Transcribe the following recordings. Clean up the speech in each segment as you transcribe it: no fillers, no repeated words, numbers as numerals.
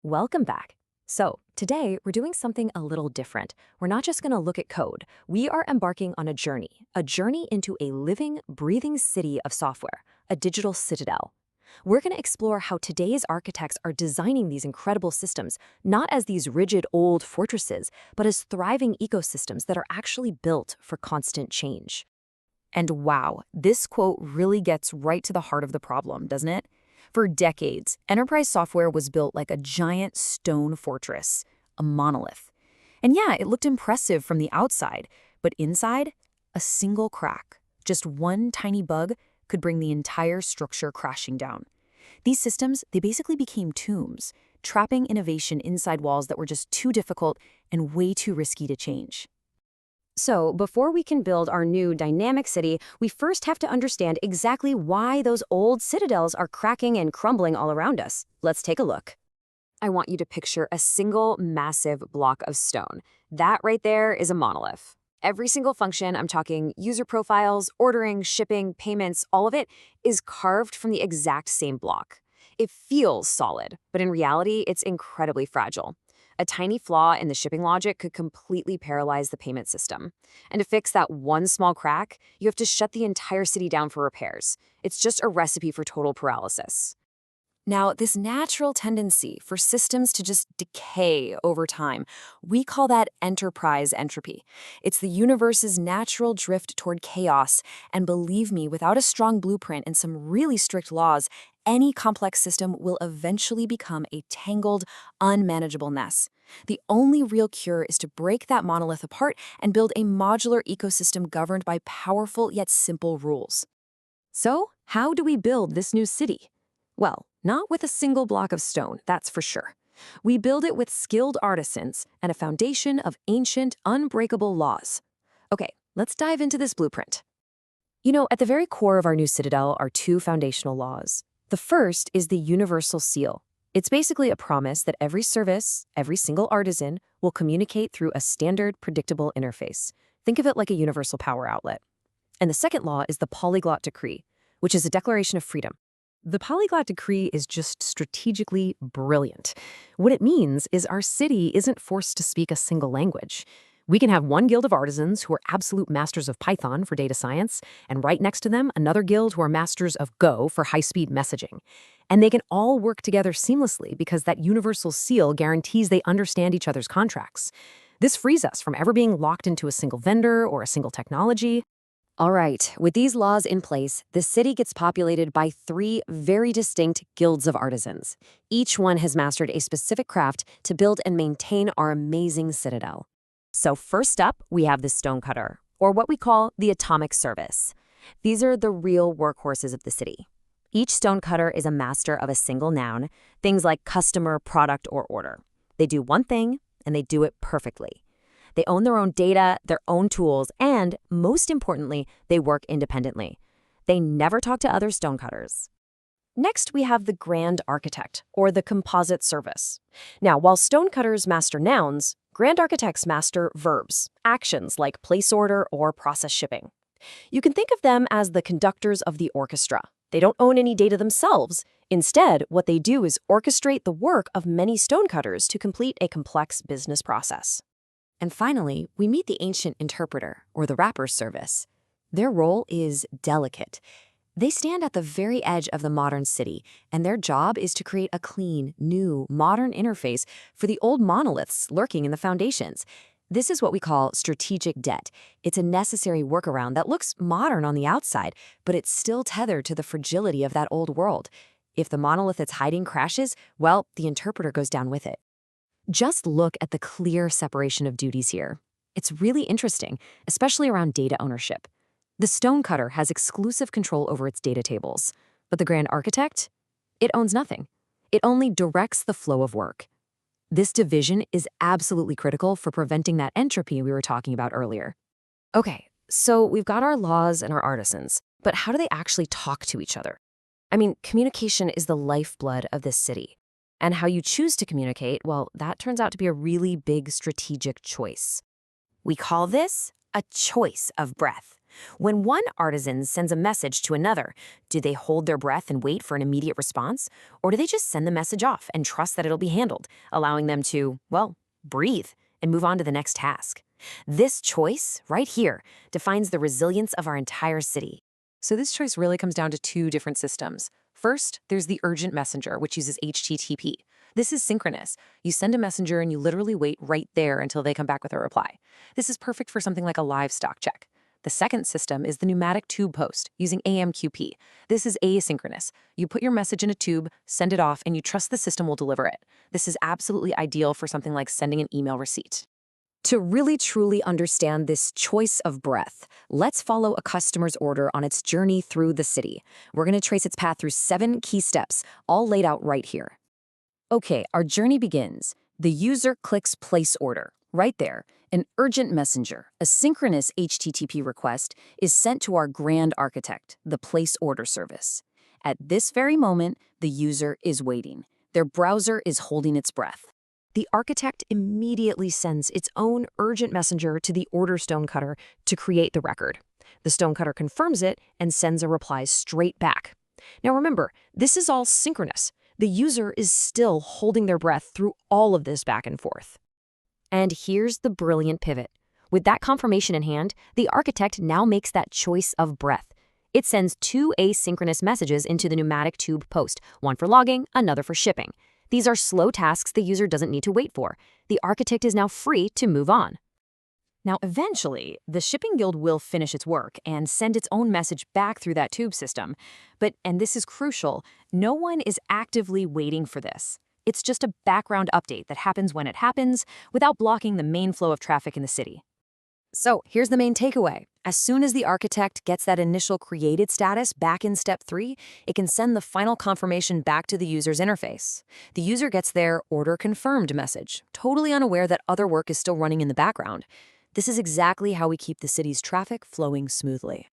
Welcome back. So, today we're doing something a little different. We're not just going to look at code. We are embarking on a journey into a living, breathing city of software, a digital citadel. We're going to explore how today's architects are designing these incredible systems, not as these rigid old fortresses, but as thriving ecosystems that are actually built for constant change. And wow, this quote really gets right to the heart of the problem, doesn't it? For decades, enterprise software was built like a giant stone fortress, a monolith. And yeah, it looked impressive from the outside, but inside, a single crack, just one tiny bug, could bring the entire structure crashing down. These systems, they basically became tombs, trapping innovation inside walls that were just too difficult and way too risky to change. So, before we can build our new dynamic city, we first have to understand exactly why those old citadels are cracking and crumbling all around us. Let's take a look. I want you to picture a single massive block of stone. That right there is a monolith. Every single function, I'm talking user profiles, ordering, shipping, payments, all of it is carved from the exact same block. It feels solid, but in reality, it's incredibly fragile. A tiny flaw in the shipping logic could completely paralyze the payment system. And to fix that one small crack, you have to shut the entire city down for repairs. It's just a recipe for total paralysis. Now, this natural tendency for systems to just decay over time, we call that enterprise entropy. It's the universe's natural drift toward chaos, and believe me, without a strong blueprint and some really strict laws, any complex system will eventually become a tangled, unmanageable mess. The only real cure is to break that monolith apart and build a modular ecosystem governed by powerful yet simple rules. So, how do we build this new city? Well, not with a single block of stone, that's for sure. We build it with skilled artisans and a foundation of ancient, unbreakable laws. Okay, let's dive into this blueprint. At the very core of our new citadel are two foundational laws. The first is the universal seal. It's basically a promise that every service, every single artisan, will communicate through a standard, predictable interface. Think of it like a universal power outlet. And the second law is the Polyglot Decree, which is a declaration of freedom. The Polyglot Decree is just strategically brilliant. What it means is our city isn't forced to speak a single language. We can have one guild of artisans who are absolute masters of Python for data science, and right next to them, another guild who are masters of Go for high-speed messaging. And they can all work together seamlessly because that universal seal guarantees they understand each other's contracts. This frees us from ever being locked into a single vendor or a single technology. All right, with these laws in place, the city gets populated by three very distinct guilds of artisans. Each one has mastered a specific craft to build and maintain our amazing citadel. So first up, we have the Stonecutter, or what we call the atomic service. These are the real workhorses of the city. Each Stonecutter is a master of a single noun, things like customer, product, or order. They do one thing, and they do it perfectly. They own their own data, their own tools, and, most importantly, they work independently. They never talk to other stonecutters. Next, we have the Grand Architect, or the composite service. Now, while stonecutters master nouns, Grand Architects master verbs, actions like place order or process shipping. You can think of them as the conductors of the orchestra. They don't own any data themselves. Instead, what they do is orchestrate the work of many stonecutters to complete a complex business process. And finally, we meet the ancient interpreter, or the wrapper service. Their role is delicate. They stand at the very edge of the modern city, and their job is to create a clean, new, modern interface for the old monoliths lurking in the foundations. This is what we call strategic debt. It's a necessary workaround that looks modern on the outside, but it's still tethered to the fragility of that old world. If the monolith it's hiding crashes, well, the interpreter goes down with it. Just look at the clear separation of duties here. It's really interesting, especially around data ownership. The Stonecutter has exclusive control over its data tables, but the Grand Architect, it owns nothing. It only directs the flow of work. This division is absolutely critical for preventing that entropy we were talking about earlier. Okay, so we've got our laws and our artisans, but how do they actually talk to each other? Communication is the lifeblood of this city. And how you choose to communicate, well, that turns out to be a really big strategic choice. We call this a choice of breath. When one artisan sends a message to another, do they hold their breath and wait for an immediate response? Or do they just send the message off and trust that it'll be handled, allowing them to, well, breathe and move on to the next task? This choice, right here, defines the resilience of our entire city. So this choice really comes down to two different systems. First, there's the urgent messenger, which uses HTTP. This is synchronous. You send a messenger and you literally wait right there until they come back with a reply. This is perfect for something like a livestock check. The second system is the pneumatic tube post, using AMQP. This is asynchronous. You put your message in a tube, send it off, and you trust the system will deliver it. This is absolutely ideal for something like sending an email receipt. To really truly understand this choice of breath, let's follow a customer's order on its journey through the city. We're going to trace its path through 7 key steps, all laid out right here. Okay, our journey begins. The user clicks place order. Right there, an urgent messenger, a synchronous HTTP request, is sent to our grand architect, the place order service. At this very moment, the user is waiting. Their browser is holding its breath. The architect immediately sends its own urgent messenger to the order Stonecutter to create the record. The Stonecutter confirms it and sends a reply straight back. Now remember, this is all synchronous. The user is still holding their breath through all of this back and forth. And here's the brilliant pivot. With that confirmation in hand, the architect now makes that choice of breath. It sends 2 asynchronous messages into the pneumatic tube post, one for logging, another for shipping. These are slow tasks the user doesn't need to wait for. The architect is now free to move on. Now, eventually, the shipping guild will finish its work and send its own message back through that tube system. But, and this is crucial, no one is actively waiting for this. It's just a background update that happens when it happens without blocking the main flow of traffic in the city. So here's the main takeaway. As soon as the architect gets that initial created status back in step 3, it can send the final confirmation back to the user's interface. The user gets their order confirmed message, totally unaware that other work is still running in the background. This is exactly how we keep the city's traffic flowing smoothly.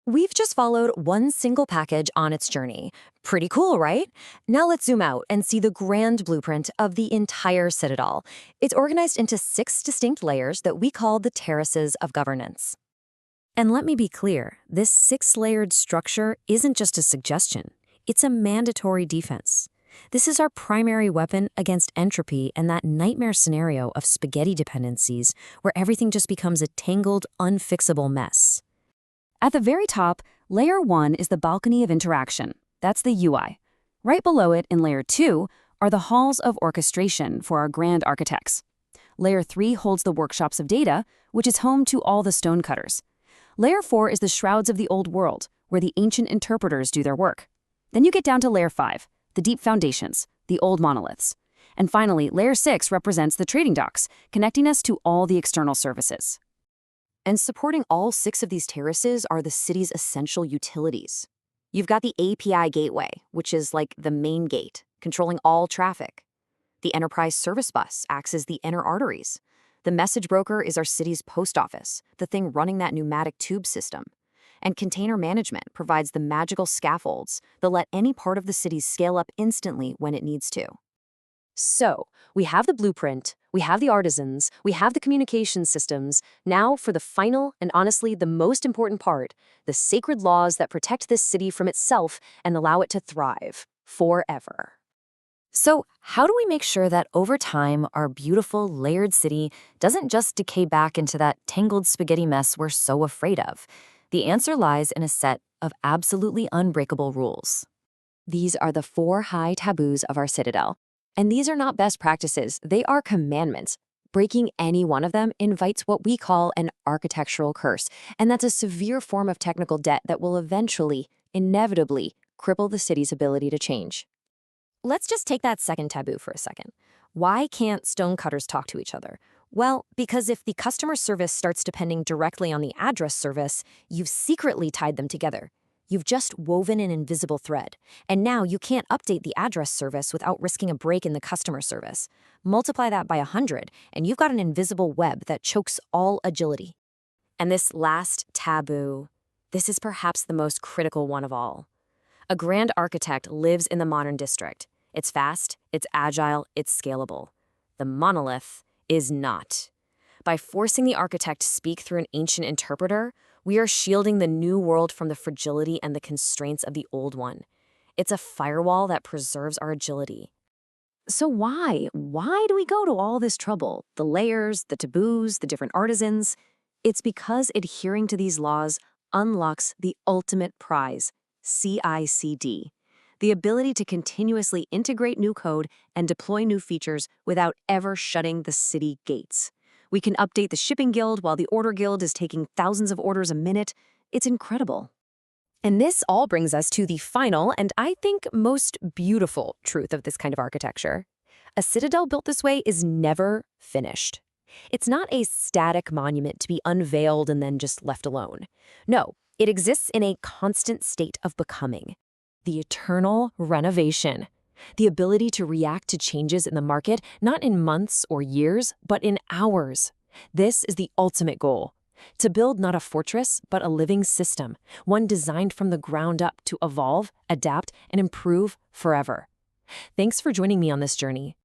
We've just followed one single package on its journey. Pretty cool, right? Now let's zoom out and see the grand blueprint of the entire Citadel. It's organized into 6 distinct layers that we call the Terraces of Governance. And let me be clear, this 6-layered structure isn't just a suggestion. It's a mandatory defense. This is our primary weapon against entropy and that nightmare scenario of spaghetti dependencies where everything just becomes a tangled, unfixable mess. At the very top, Layer 1 is the balcony of interaction. That's the UI. Right below it, in Layer 2, are the halls of orchestration for our grand architects. Layer 3 holds the workshops of data, which is home to all the Stonecutters. Layer 4 is the shrouds of the old world, where the ancient interpreters do their work. Then you get down to Layer 5, the deep foundations, the old monoliths. And finally, Layer 6 represents the trading docks, connecting us to all the external services. And supporting all 6 of these terraces are the city's essential utilities. You've got the API gateway, which is like the main gate, controlling all traffic. The enterprise service bus acts as the inner arteries. The message broker is our city's post office, the thing running that pneumatic tube system. And container management provides the magical scaffolds that let any part of the city scale up instantly when it needs to. So, we have the blueprint, we have the artisans, we have the communication systems. Now for the final and honestly the most important part, the sacred laws that protect this city from itself and allow it to thrive forever. So, how do we make sure that over time our beautiful layered city doesn't just decay back into that tangled spaghetti mess we're so afraid of? The answer lies in a set of absolutely unbreakable rules. These are the 4 high taboos of our Citadel. And these are not best practices, they are commandments. Breaking any one of them invites what we call an architectural curse, and that's a severe form of technical debt that will eventually, inevitably, cripple the city's ability to change. Let's just take that second taboo for a second. Why can't stonecutters talk to each other? Well, because if the customer service starts depending directly on the address service, you've secretly tied them together. You've just woven an invisible thread, and now you can't update the address service without risking a break in the customer service. Multiply that by 100, and you've got an invisible web that chokes all agility. And this last taboo, this is perhaps the most critical one of all. A grand architect lives in the modern district. It's fast, it's agile, it's scalable. The monolith is not. By forcing the architect to speak through an ancient interpreter, We are shielding the new world from the fragility and the constraints of the old one. It's a firewall that preserves our agility. So why? Why do we go to all this trouble? The layers, the taboos, the different artisans? It's because adhering to these laws unlocks the ultimate prize, CI/CD, the ability to continuously integrate new code and deploy new features without ever shutting the city gates. We can update the shipping guild while the order guild is taking thousands of orders a minute. It's incredible. And this all brings us to the final and I think most beautiful truth of this kind of architecture. A citadel built this way is never finished. It's not a static monument to be unveiled and then just left alone. No, it exists in a constant state of becoming. The eternal renovation. The ability to react to changes in the market, not in months or years, but in hours. This is the ultimate goal. To build not a fortress, but a living system, one designed from the ground up to evolve, adapt, and improve forever. Thanks for joining me on this journey.